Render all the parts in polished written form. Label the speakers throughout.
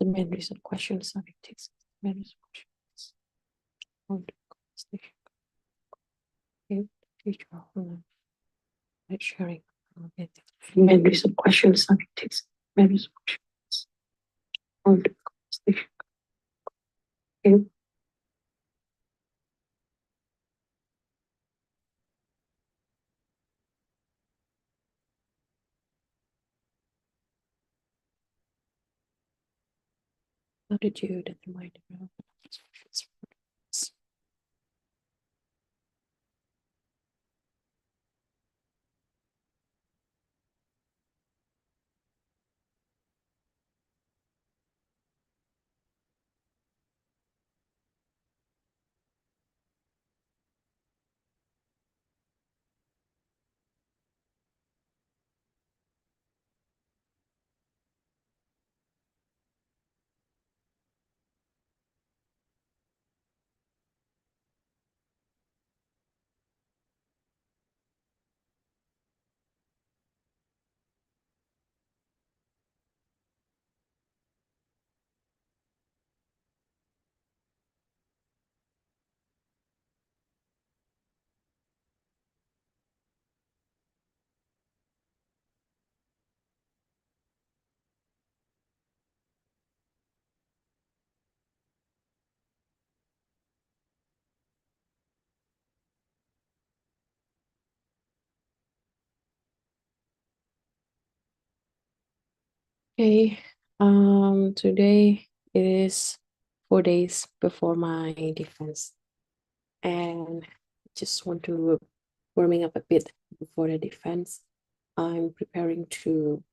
Speaker 1: The main reason questions are takes main reason questions. On the conversation. Okay, teacher, right sharing. Main reason questions are takes main reason questions. On the conversation. Okay. How did you determine the relevant questions for this? Okay, today it is 4 days before my defense, and just want to warming up a bit before the defense. I'm preparing to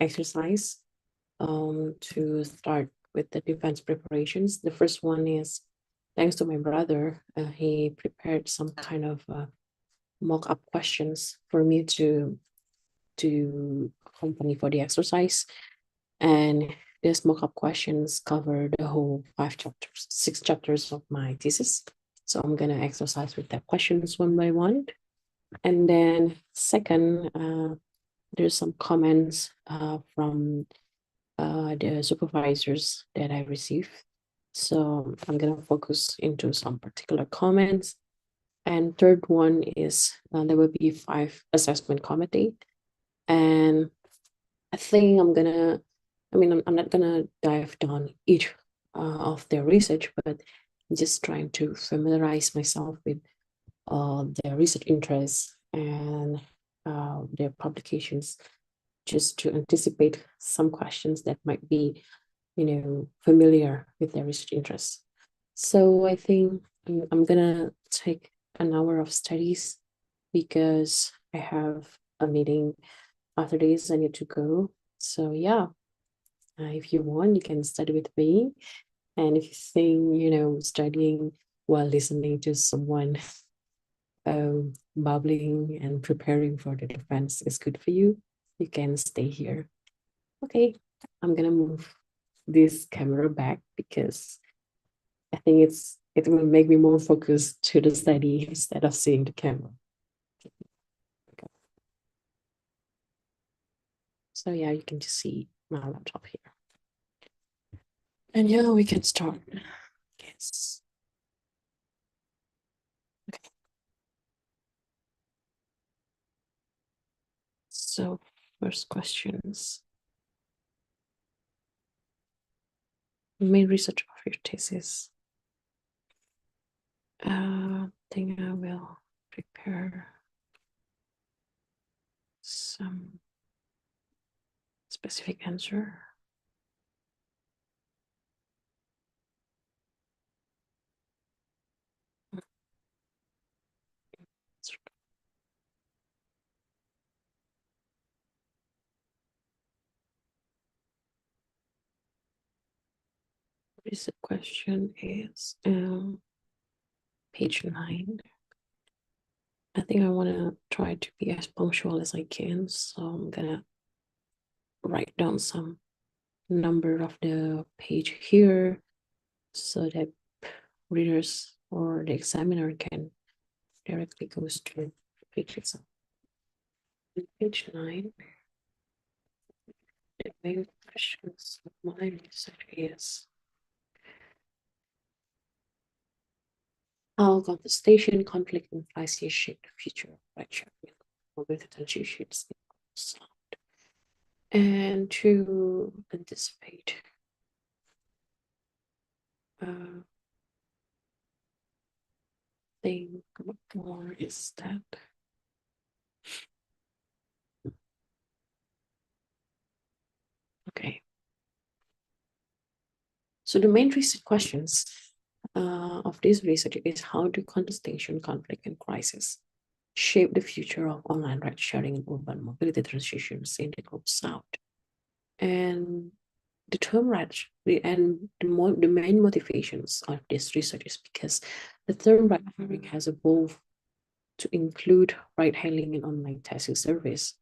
Speaker 1: exercise to start with the defense preparations. The first one is thanks to my brother. He prepared some kind of mock-up questions for me to accompany for the exercise. And these mock-up questions cover the whole 6 chapters of my thesis. So I'm gonna exercise with the questions one by one. And then second, there's some comments from the supervisors that I received. So I'm gonna focus into some particular comments. And third one is there will be 5 assessment committee. And I think I'm not gonna dive down each of their research, but I'm just trying to familiarize myself with their research interests and their publications, just to anticipate some questions that might be, familiar with their research interests. So I think I'm gonna take an hour of studies because I have a meeting after this I need to go. So yeah, if you want, you can study with me. And if you think, studying while listening to someone bubbling and preparing for the defense is good for you, you can stay here. Okay, I'm gonna move this camera back because I think it will make me more focused to the study instead of seeing the camera. Okay. So yeah, you can just see my laptop here. And yeah, we can start. Yes. Okay. So first questions. Main research of your thesis. I think I will prepare some specific answer. Research question is page 9. I think I want to try to be as punctual as I can, so I'm gonna write down some number of the page here so that readers or the examiner can directly go to the page itself. Page 9. The main questions of my research is how contestation, conflict, and crisis shape the future of ride-sharing mobility transitions in sound. And to anticipate thing more is that okay. So the main research questions of this research is how do contestation, conflict, and crisis shape the future of online ride sharing and urban mobility transitions in the global south? And the term ride and the main motivations of this research is because the term ride sharing has evolved to include ride hailing and online taxi service.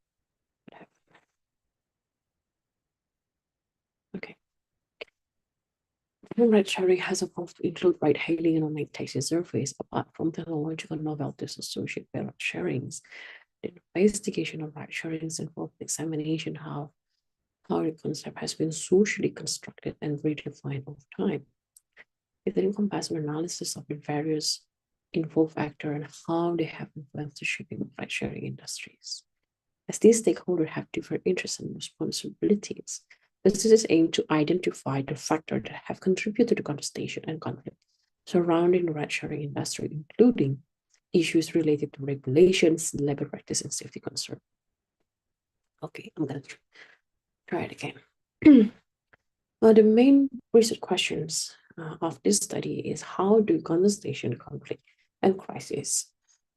Speaker 1: Okay. Ride sharing has evolved to include ride hailing and online taxi service. Apart from technological novelties associated with ride sharings, the investigation of ride sharings involved examination how the concept has been socially constructed and redefined over time. It encompasses an analysis of the various involved actors and how they have influenced the shaping of ride sharing industries. As these stakeholders have different interests and responsibilities, businesses aim to identify the factors that have contributed to contestation and conflict surrounding the ride-sharing industry, including issues related to regulations, labor practice, and safety concerns. Okay, I'm going to try it again. Well, the main research questions of this study is how do contestation, conflict, and crisis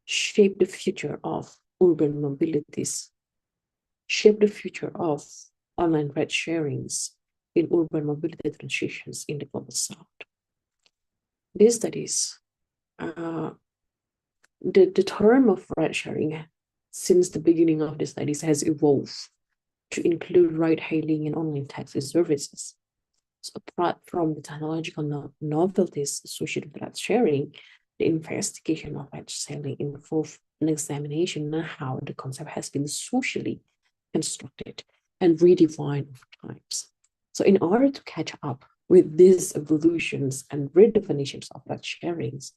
Speaker 1: shape the future of urban mobilities, shape the future of online ride sharings in urban mobility transitions in the global south. These studies, the term of ride sharing since the beginning of the studies has evolved to include ride hailing and online taxi services. So apart from the technological novelties associated with ride sharing, the investigation of ride hailing involved an examination on how the concept has been socially constructed and redefined over times. So in order to catch up with these evolutions and redefinitions of ride sharings,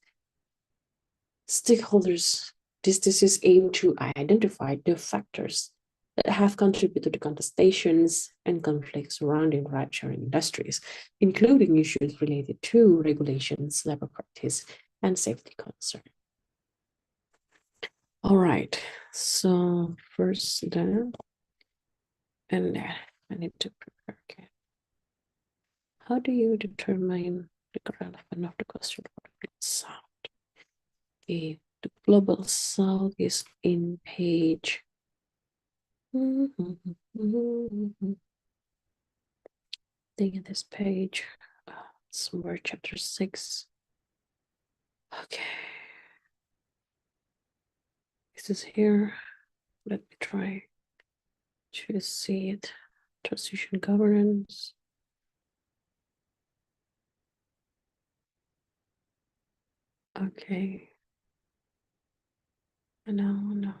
Speaker 1: stakeholders, this aim to identify the factors that have contributed to contestations and conflicts surrounding ride-sharing industries, including issues related to regulations, labor practice, and safety concern. All right, so first then, and then I need to prepare again. How do you determine the relevance of the question for the global south? Okay, the global south is in page Think at this page, somewhere chapter 6. Okay. This is here. Let me try to see it. Transition governance. Okay. No.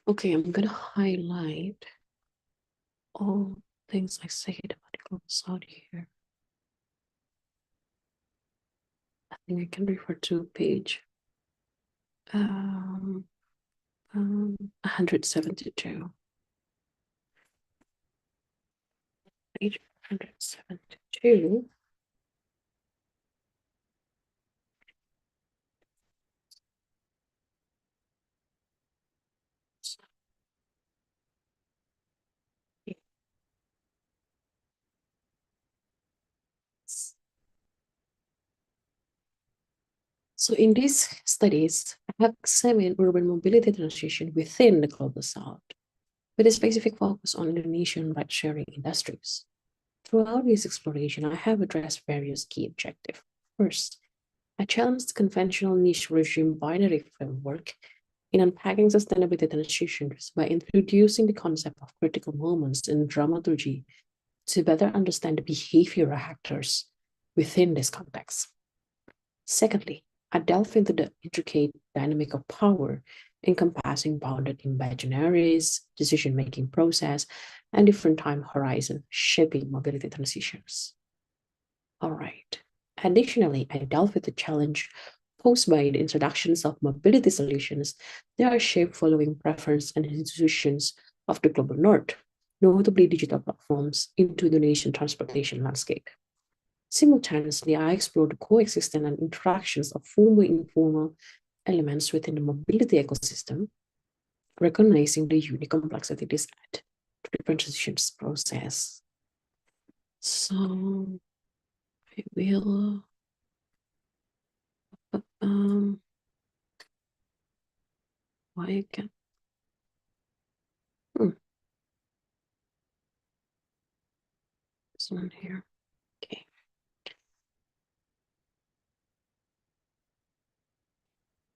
Speaker 1: Okay, I'm gonna highlight all things I said about the global south here. I think I can refer to page 172. Page 172. So in these studies, I have examined urban mobility transition within the global south, with a specific focus on Indonesian ride-sharing industries. Throughout this exploration, I have addressed various key objectives. First, I challenged the conventional niche regime binary framework in unpacking sustainability transitions by introducing the concept of critical moments in dramaturgy to better understand the behavioral actors within this context. Secondly, I delve into the intricate dynamic of power encompassing bounded imaginaries, decision-making process, and different time horizon shaping mobility transitions. All right. Additionally, I dealt with the challenge posed by the introductions of mobility solutions that are shaped following preference and institutions of the global north, notably digital platforms, into the nation transportation landscape. Simultaneously, I explored the coexistence and interactions of formal and informal elements within the mobility ecosystem, recognizing the unique complexity this adds to the transitions process. So I will why again? This one here. Okay.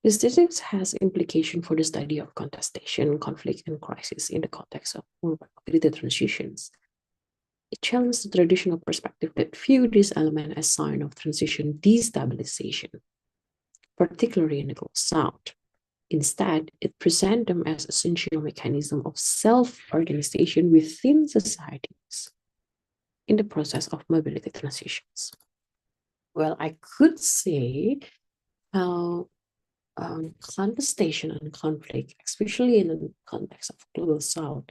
Speaker 1: Statistics has implication for the study of contestation, conflict, and crisis in the context of urban mobility transitions. It challenges the traditional perspective that view this element as sign of transition destabilization, particularly in the Global South. Instead, it presents them as essential mechanism of self-organization within societies in the process of mobility transitions. Well, I could say how contestation and conflict, especially in the context of Global South,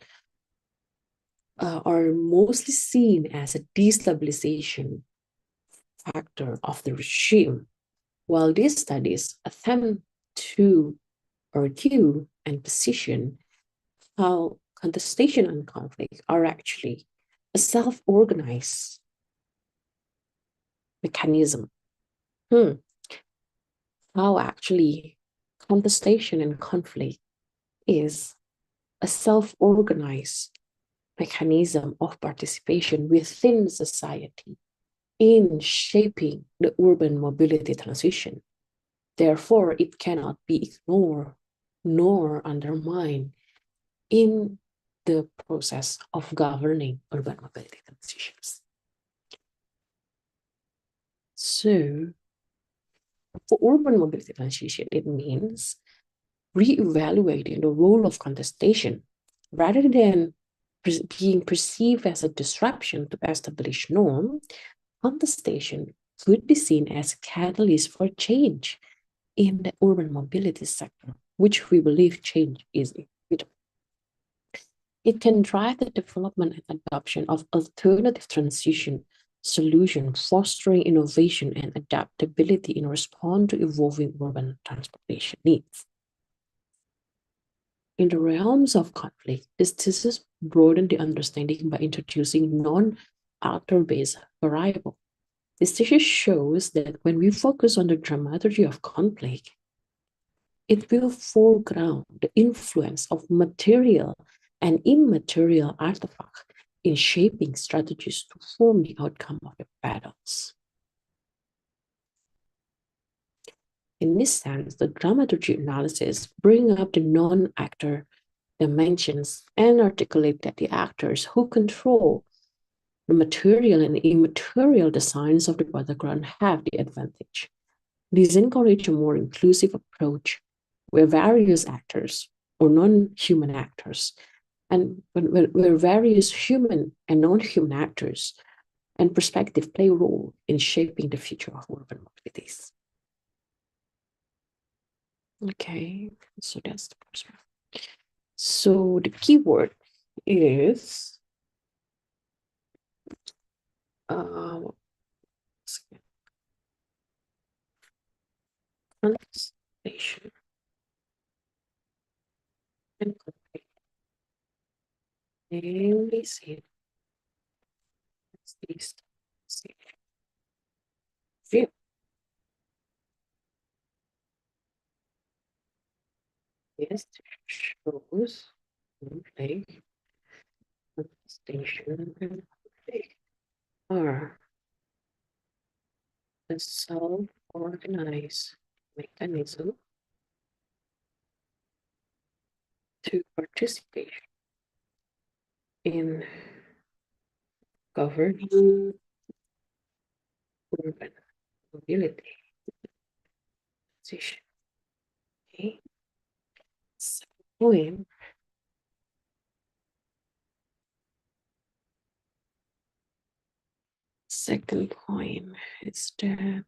Speaker 1: are mostly seen as a destabilization factor of the regime, while these studies attempt to argue and position how contestation and conflict are actually a self-organized mechanism. How actually contestation and conflict is a self-organized mechanism of participation within society in shaping the urban mobility transition. Therefore, it cannot be ignored nor undermined in the process of governing urban mobility transitions. So, for urban mobility transition, it means reevaluating the role of contestation rather than being perceived as a disruption to established norm. Contestation could be seen as a catalyst for change in the urban mobility sector, which we believe change is inevitable. It can drive the development and adoption of alternative transition solutions, fostering innovation and adaptability in response to evolving urban transportation needs. In the realms of conflict, this thesis broadened the understanding by introducing non-actor-based variable. This thesis shows that when we focus on the dramaturgy of conflict, it will foreground the influence of material and immaterial artifacts in shaping strategies to form the outcome of the battles. In this sense, the dramaturgy analysis brings up the non-actor dimensions and articulate that the actors who control the material and immaterial designs of the battleground have the advantage. This encourages a more inclusive approach where various actors or non-human actors and where various human and non-human actors and perspective play a role in shaping the future of urban mobilities. Okay, so that's the first one. So the keyword is contestation and conflict. And we see this view. Yes, shows conflict, contestation, and conflict are the self-organized mechanism to participate in governing urban mobility transition. Okay. poem second poem is that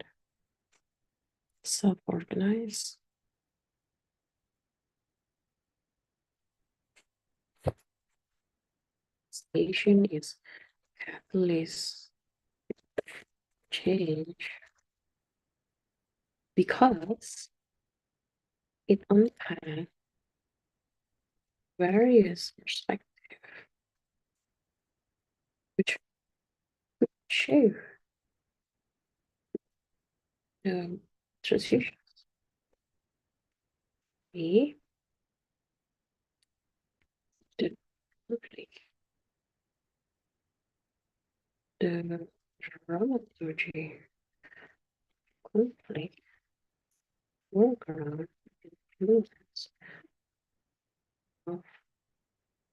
Speaker 1: self-organized. Station is catalyst change because it unpacks various perspectives which shape the transition. The conflict, the dramaturgy, conflict, foreground, influence of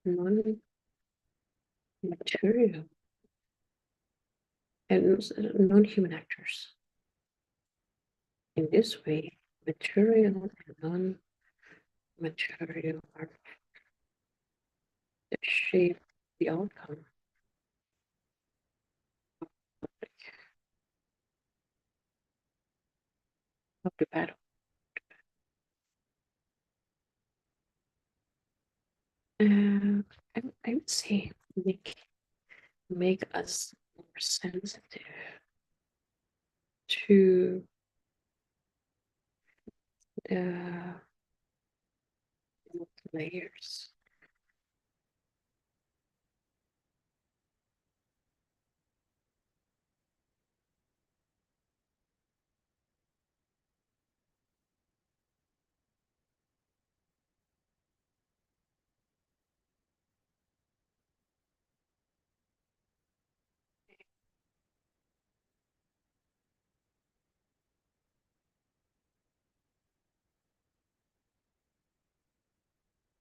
Speaker 1: non-material and non-human actors. In this way, material and non-material are that shape the outcome of the battle. And I would say make us more sensitive to the layers.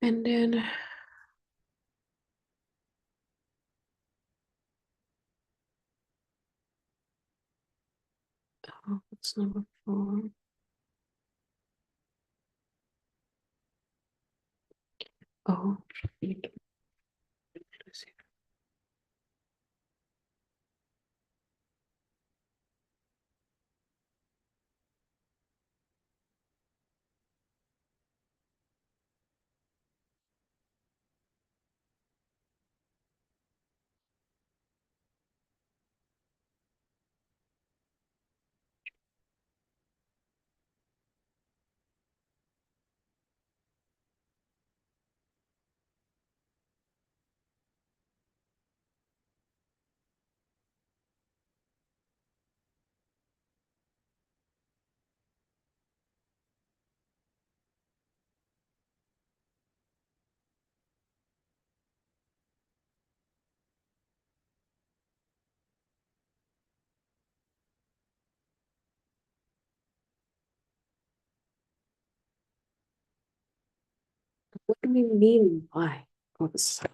Speaker 1: And then what's number 4? Oh, what do we mean by prophesy?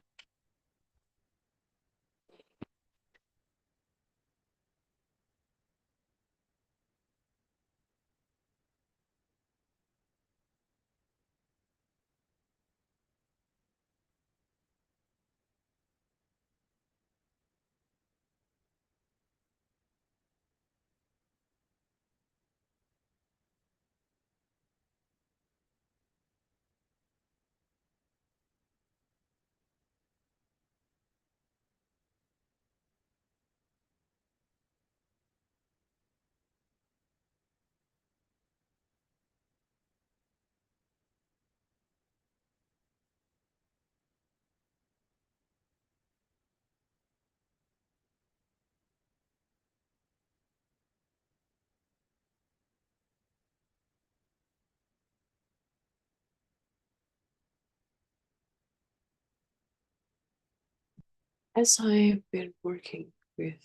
Speaker 1: As I've been working with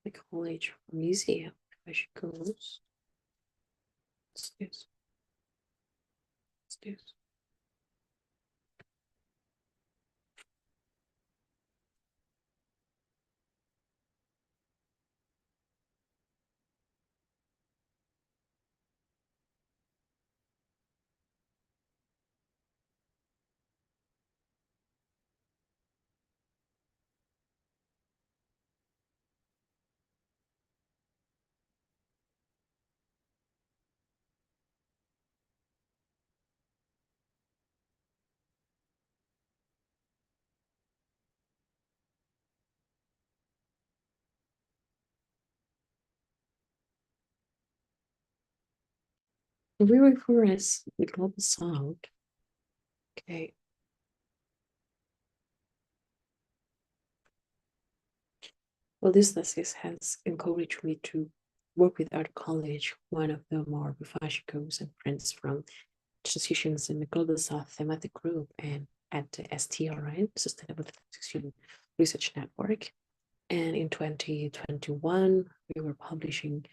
Speaker 1: the college museum, question goes, what's this? What's this? We refer as the global south. Okay. Well, this thesis has encouraged me to work with other colleagues. One of them are Bufashikos and friends from Transitions in the Global South thematic group and at the STRN, Sustainable Transition Research Network. And in 2021, we were publishing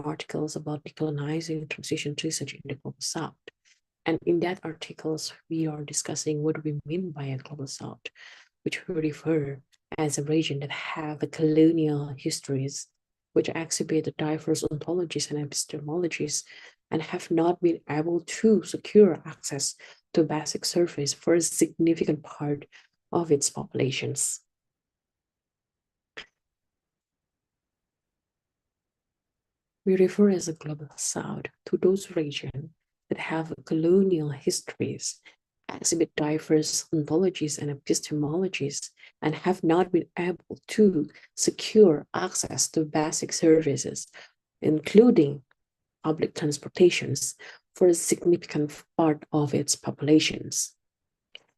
Speaker 1: articles about decolonizing transition research in the Global South. And in that articles, we are discussing what we mean by a Global South, which we refer as a region that have a colonial histories, which exhibit diverse ontologies and epistemologies, and have not been able to secure access to basic service for a significant part of its populations. We refer as a global south to those regions that have colonial histories, exhibit diverse ontologies and epistemologies, and have not been able to secure access to basic services, including public transportations, for a significant part of its populations.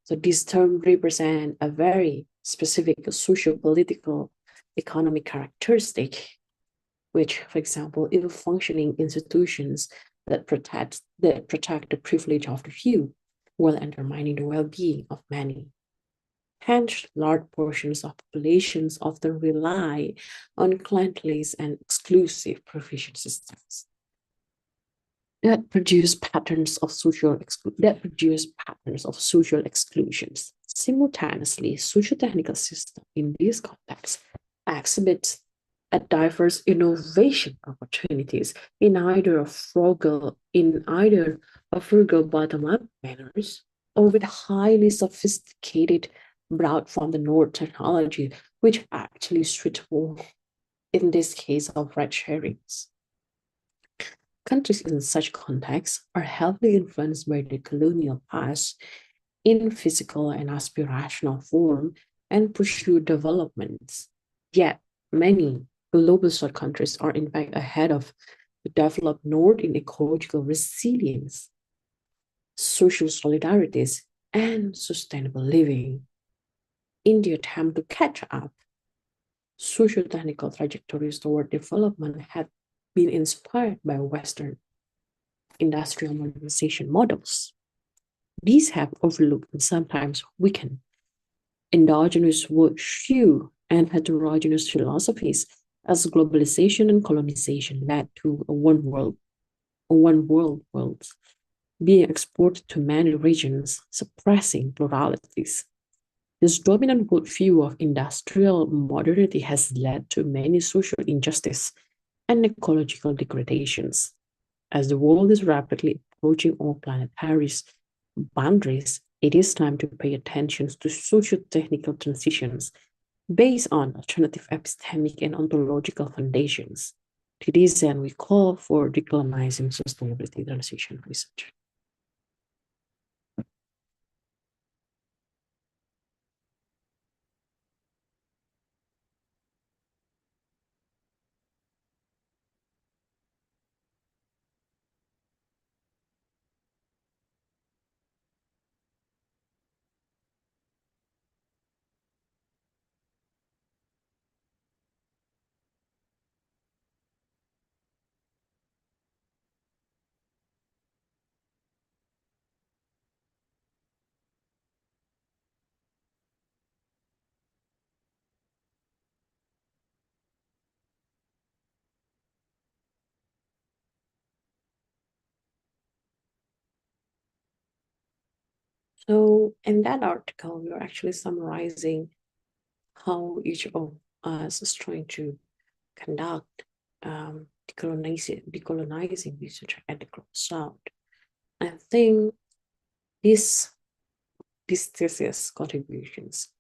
Speaker 1: So this term represents a very specific socio-political economic characteristic which, for example, ill-functioning institutions that protect the privilege of the few while undermining the well-being of many. Hence, large portions of populations often rely on clientelist and exclusive provision systems that produce patterns of social exclusions. Simultaneously, socio-technical system in this context exhibits a diverse innovation opportunities in either a frugal bottom-up manners or with highly sophisticated brought from the north technology, which actually suitable in this case of ride sharings. Countries in such contexts are heavily influenced by the colonial past in physical and aspirational form and pursue developments. Yet, many global south countries are in fact ahead of the developed north in ecological resilience, social solidarities, and sustainable living. In the attempt to catch up, socio-technical trajectories toward development had been inspired by Western industrial modernization models. These have overlooked and sometimes weakened endogenous virtue and heterogeneous philosophies as globalization and colonization led to a one world world being exported to many regions, suppressing pluralities. This dominant worldview of industrial modernity has led to many social injustice and ecological degradations. As the world is rapidly approaching all planetary boundaries, it is time to pay attention to socio-technical transitions based on alternative epistemic and ontological foundations. To this end, we call for decolonizing sustainability transition research. So in that article, we're actually summarizing how each of us is trying to conduct decolonizing research at the global south. I think this thesis contributions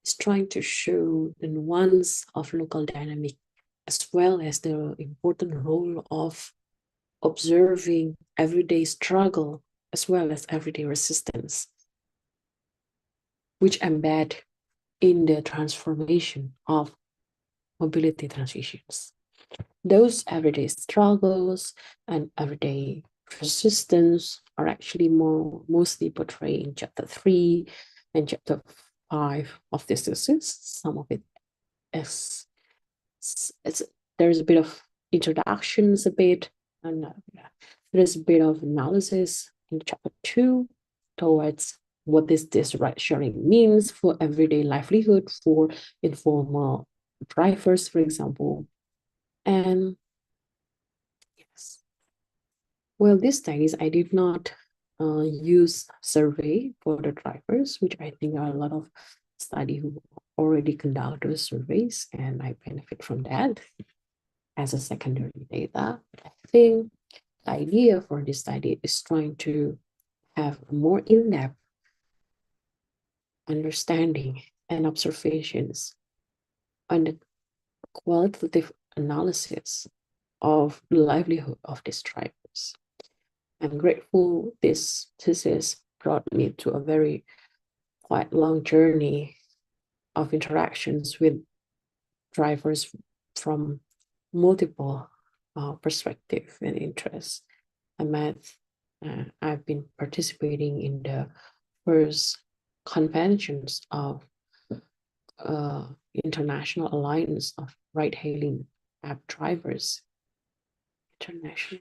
Speaker 1: is trying to show the nuance of local dynamic as well as the important role of observing everyday struggle as well as everyday resistance, which embed in the transformation of mobility transitions. Those everyday struggles and everyday persistence are actually mostly portrayed in chapter 3 and chapter 5 of this thesis. Some of it is there's a bit of introductions, a bit, and there's a bit of analysis in chapter 2 towards what this ride sharing means for everyday livelihood for informal drivers, for example. And yes, well, this studies I did not use survey for the drivers, which I think are a lot of study who already conduct those surveys, and I benefit from that as a secondary data. I think the idea for this study is trying to have a more in-depth understanding and observations on the qualitative analysis of the livelihood of these drivers. I'm grateful this thesis brought me to a very quite long journey of interactions with drivers from multiple perspectives and interests. I've been participating in the first conventions of International Alliance of Ride-Hailing App Drivers. International.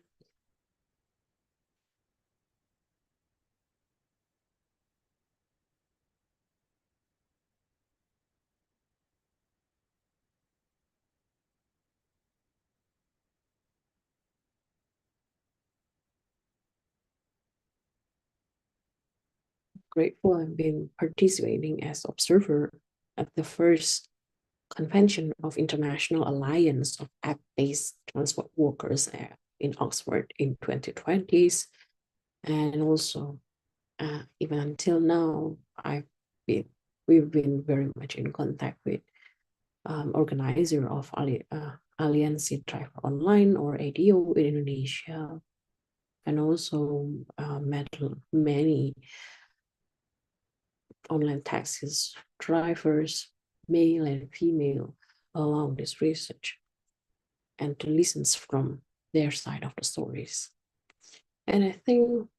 Speaker 1: Grateful I've been participating as observer at the first convention of International Alliance of App-Based Transport Workers in Oxford in 2020s. And also, even until now, we've been very much in contact with organizer of Alliance Driver Online or ADO in Indonesia, and also met many online taxis drivers, male and female, along this research, and to listen from their side of the stories. And I think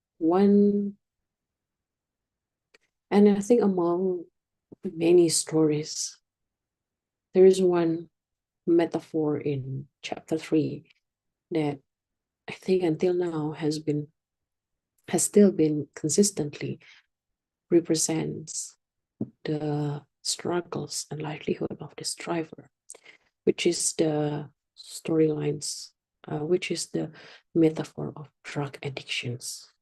Speaker 1: among many stories, there is one metaphor in chapter 3 that I think until now has still been consistently represents the struggles and livelihood of this driver, which is the storylines, which is the metaphor of drug addictions.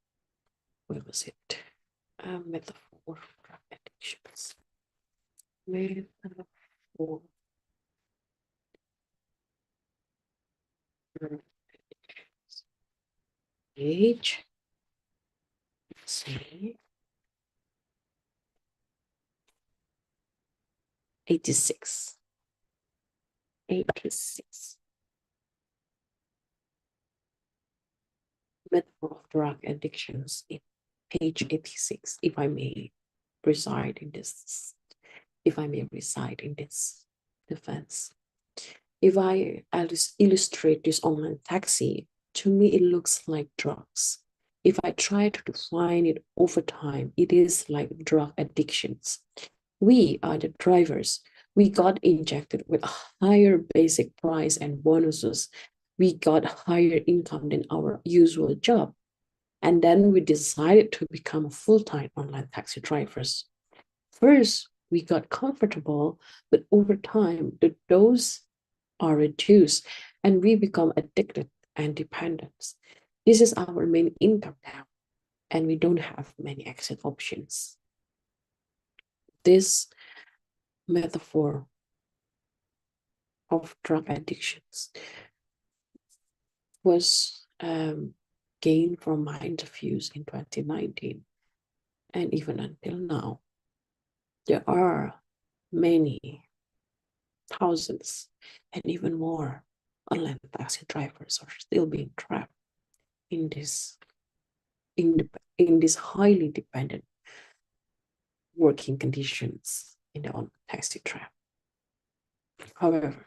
Speaker 1: Where was it? Metaphor of drug addictions. Metaphor. Page. Let's see. 86. 86. Metaphor of drug addictions in page 86, if I may reside in this defense. If I illustrate this online taxi, to me it looks like drugs. If I try to define it over time, it is like drug addictions. We are the drivers. We got injected with a higher basic price and bonuses. We got higher income than our usual job. And then we decided to become full-time online taxi drivers. First, we got comfortable, but over time, the dose are reduced and we become addicted and dependent. This is our main income now, and we don't have many exit options. This metaphor of drug addictions was gained from my interviews in 2019, and even until now, there are many thousands and even more online taxi drivers are still being trapped in this highly dependent working conditions in the online taxi trap. However,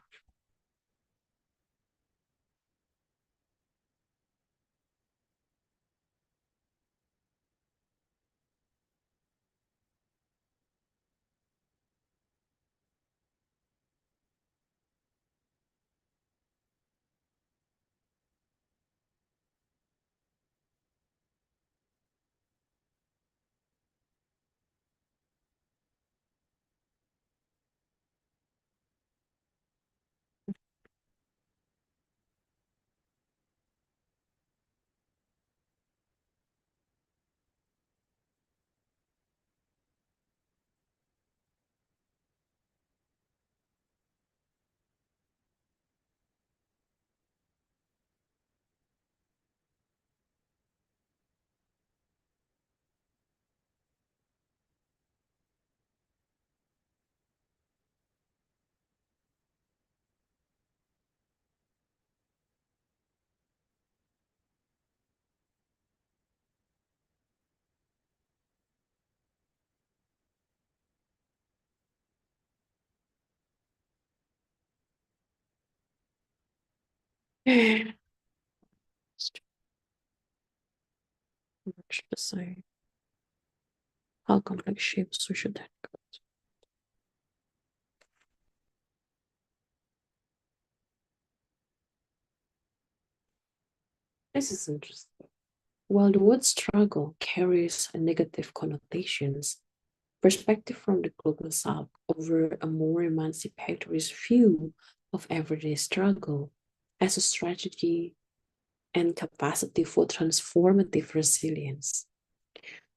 Speaker 1: Much to say. How complex shapes social dynamics. This is interesting. While the word struggle carries a negative connotations, perspective from the global south over a more emancipatory view of everyday struggle as a strategy and capacity for transformative resilience.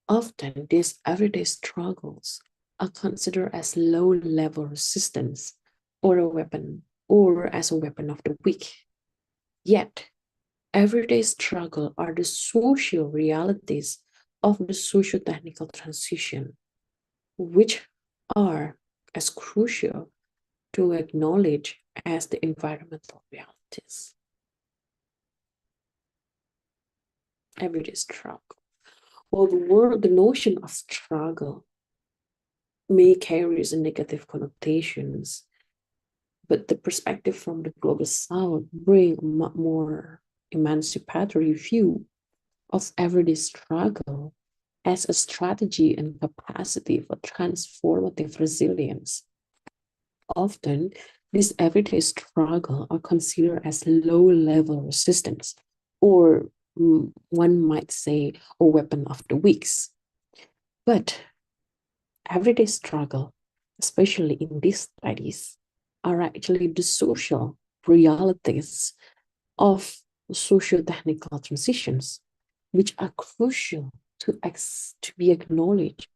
Speaker 1: Often, these everyday struggles are considered as low-level resistance or a weapon or as a weapon of the weak. Yet, everyday struggle are the social realities of the socio-technical transition, which are as crucial to acknowledge as the environmental realities. Everyday struggle. Well, the notion of struggle may carry negative connotations, but the perspective from the global south bring a more emancipatory view of everyday struggle as a strategy and capacity for transformative resilience. Often, this everyday struggle are considered as low-level resistance, or one might say a weapon of the weak. But everyday struggle, especially in these studies, are actually the social realities of socio-technical transitions, which are crucial to be acknowledged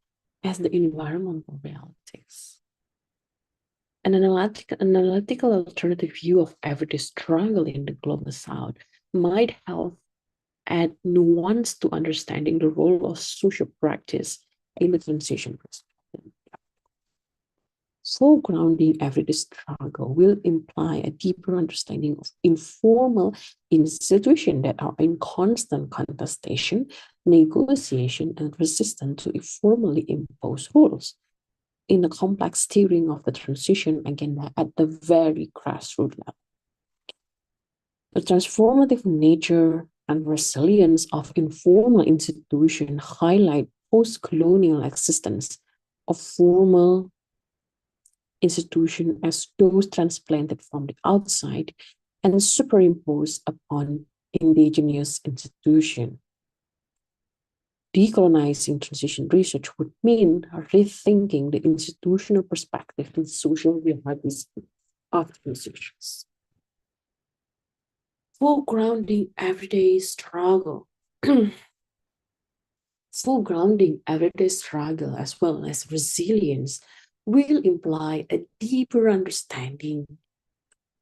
Speaker 1: as the environmental realities. An analytical alternative view of everyday struggle in the global south might help add nuance to understanding the role of social practice in the transition process. Foregrounding everyday struggle will imply a deeper understanding of informal institutions that are in constant contestation, negotiation, and resistance to formally imposed rules in the complex steering of the transition agenda at the very grassroots level. The transformative nature and resilience of informal institutions highlight post-colonial existence of formal institutions as those transplanted from the outside and superimposed upon indigenous institutions. Decolonizing transition research would mean rethinking the institutional perspective and social realities of transitions. Foregrounding everyday struggle. Foregrounding everyday struggle as well as resilience will imply a deeper understanding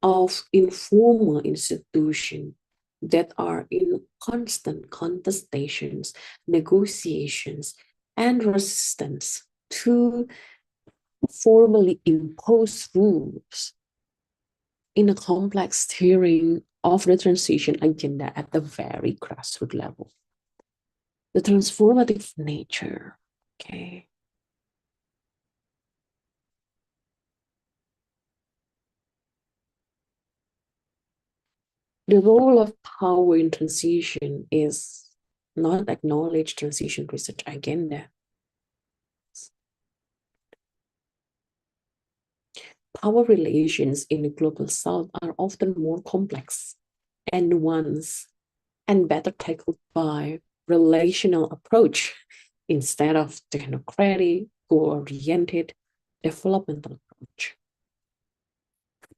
Speaker 1: of informal institutions that are in constant contestations, negotiations, and resistance to formally imposed rules in a complex steering of the transition agenda at the very grassroots level. The transformative nature, okay. The role of power in transition is not acknowledged transition research agenda. Power relations in the global south are often more complex and nuanced and better tackled by relational approach instead of technocratic, goal-oriented developmental approach.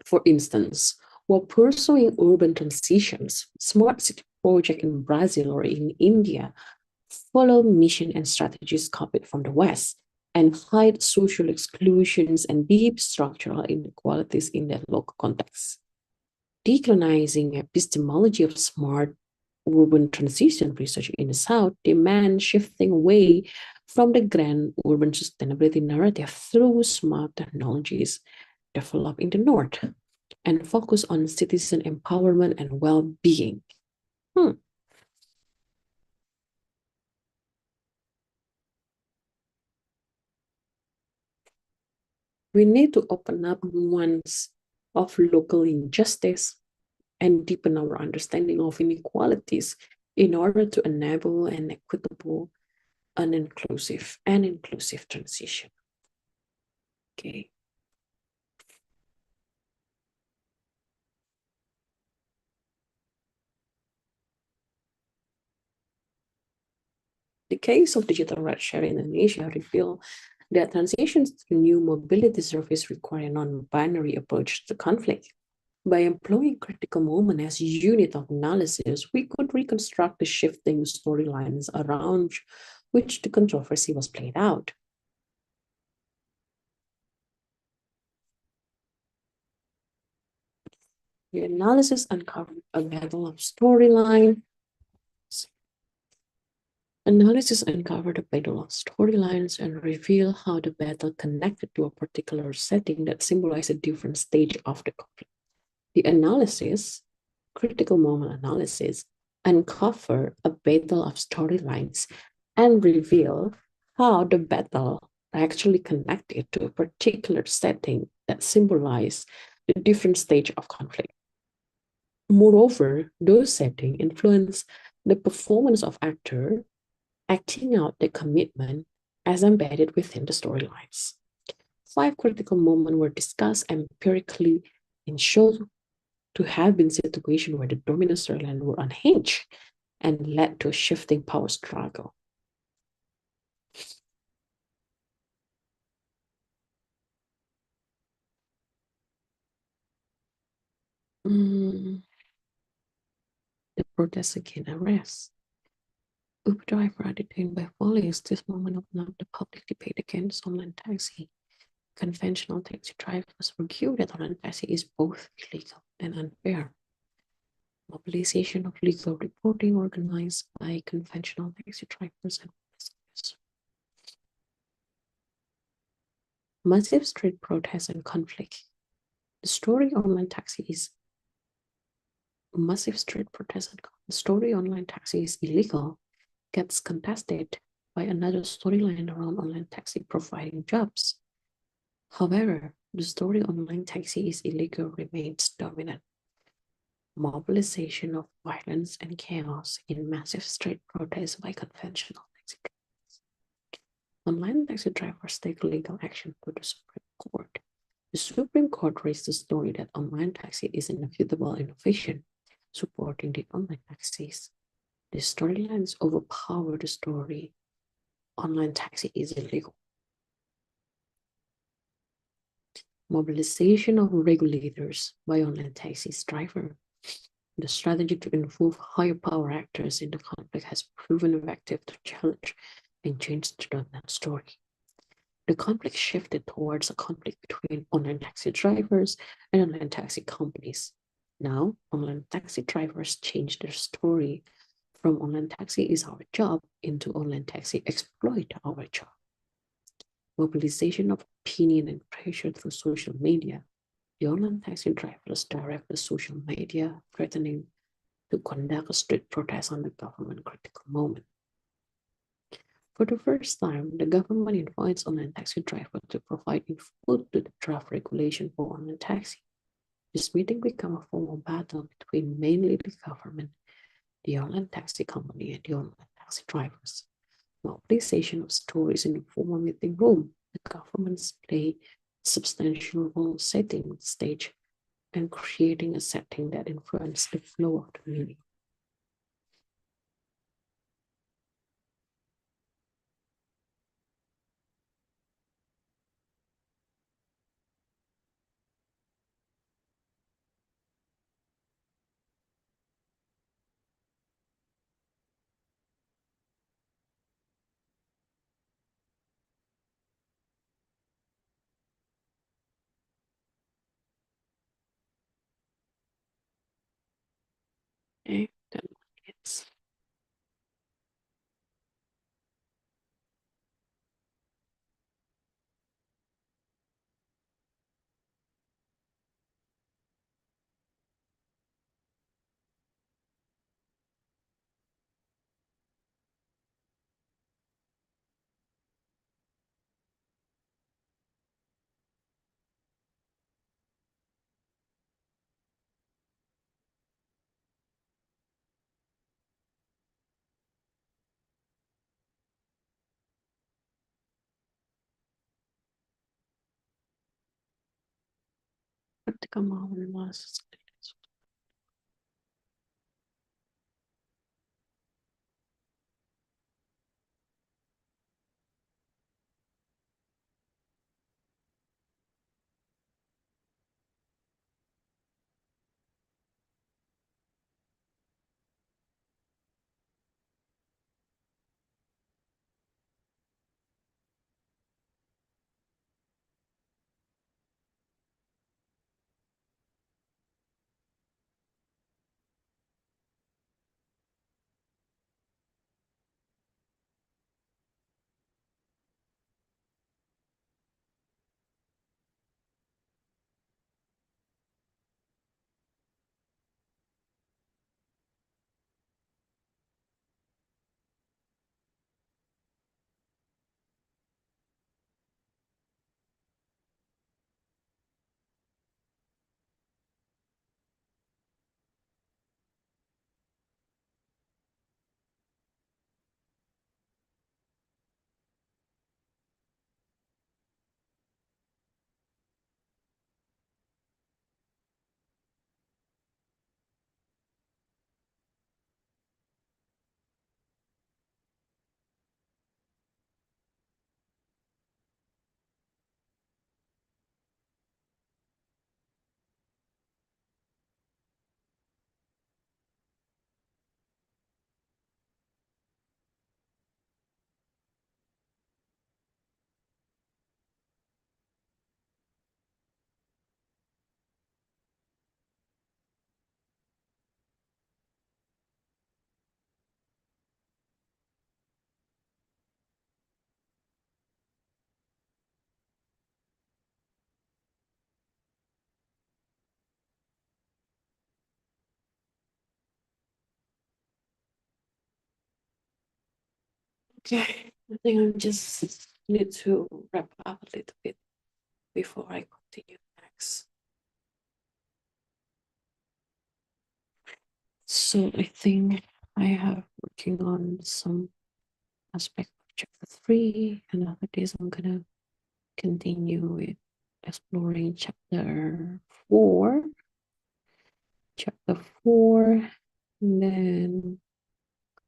Speaker 1: For instance, while pursuing urban transitions, smart city projects in Brazil or in India follow mission and strategies copied from the West and hide social exclusions and deep structural inequalities in their local context. Decolonizing epistemology of smart urban transition research in the South demands shifting away from the grand urban sustainability narrative through smart technologies developed in the North and focus on citizen empowerment and well-being. We need to open up nuance of local injustice and deepen our understanding of inequalities in order to enable an equitable, inclusive transition. Okay. The case of digital ride share in Indonesia revealed that transitions to new mobility service require a non-binary approach to conflict. By employing critical moment as a unit of analysis, we could reconstruct the shifting storylines around which the controversy was played out. The analysis uncovered a battle of storylines. Analysis uncovered a battle of storylines and revealed how the battle connected to a particular setting that symbolized a different stage of the conflict. The analysis, critical moment analysis, uncover a battle of storylines and reveal how the battle actually connected to a particular setting that symbolized the different stage of conflict. Moreover, those settings influence the performance of actor acting out the commitment as embedded within the storylines. 5 critical moments were discussed empirically and showed to have been situations where the dominant storyline were unhinged and led to a shifting power struggle. The protest against arrest. Uber driver are detained by police. This moment opened up the public debate against online taxi. Conventional taxi drivers argue that online taxi is both illegal and unfair. Mobilization of legal reporting organized by conventional taxi drivers and police. Massive street protests and conflict. The story online taxi is massive street protests and the story online taxi is illegal gets contested by another storyline around online taxi providing jobs. However, the story online taxi is illegal remains dominant. Mobilization of violence and chaos in massive street protests by conventional taxi drivers. Online taxi drivers take legal action to the Supreme Court. The Supreme Court raised the story that online taxi is an inevitable innovation, supporting the online taxis. The storylines overpower the story. Online taxi is illegal. Mobilization of regulators by online taxi driver. The strategy to involve higher power actors in the conflict has proven effective to challenge and change the dominant story. The conflict shifted towards a conflict between online taxi drivers and online taxi companies. Now, online taxi drivers changed their story from online taxi is our job into online taxi exploit our job. Mobilization of opinion and pressure through social media. The online taxi drivers direct the social media, threatening to conduct a street protest on the government critical moment. For the first time, the government invites online taxi drivers to provide input to the draft regulation for online taxi. This meeting became a formal battle between mainly the government, the online taxi company, and the online taxi drivers. Mobilization of stories in the formal meeting room. The governments play a substantial role setting the stage and creating a setting that influences the flow of the meeting. Okay, then it's kemauan mas. Okay, I think I'm just need to wrap up a little bit before I continue next. So I think I have working on some aspect of chapter 3, and after this I'm gonna continue with exploring chapter 4. Chapter 4, and then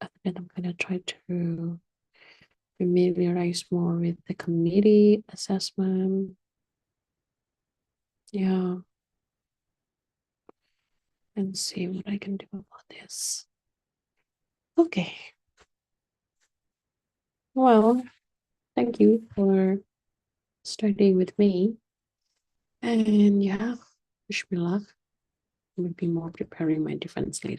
Speaker 1: after that I'm gonna try to familiarize more with the committee assessment. Yeah, and see what I can do about this. Okay. Well, thank you for studying with me. And yeah, wish me luck. I will be more preparing my defense later.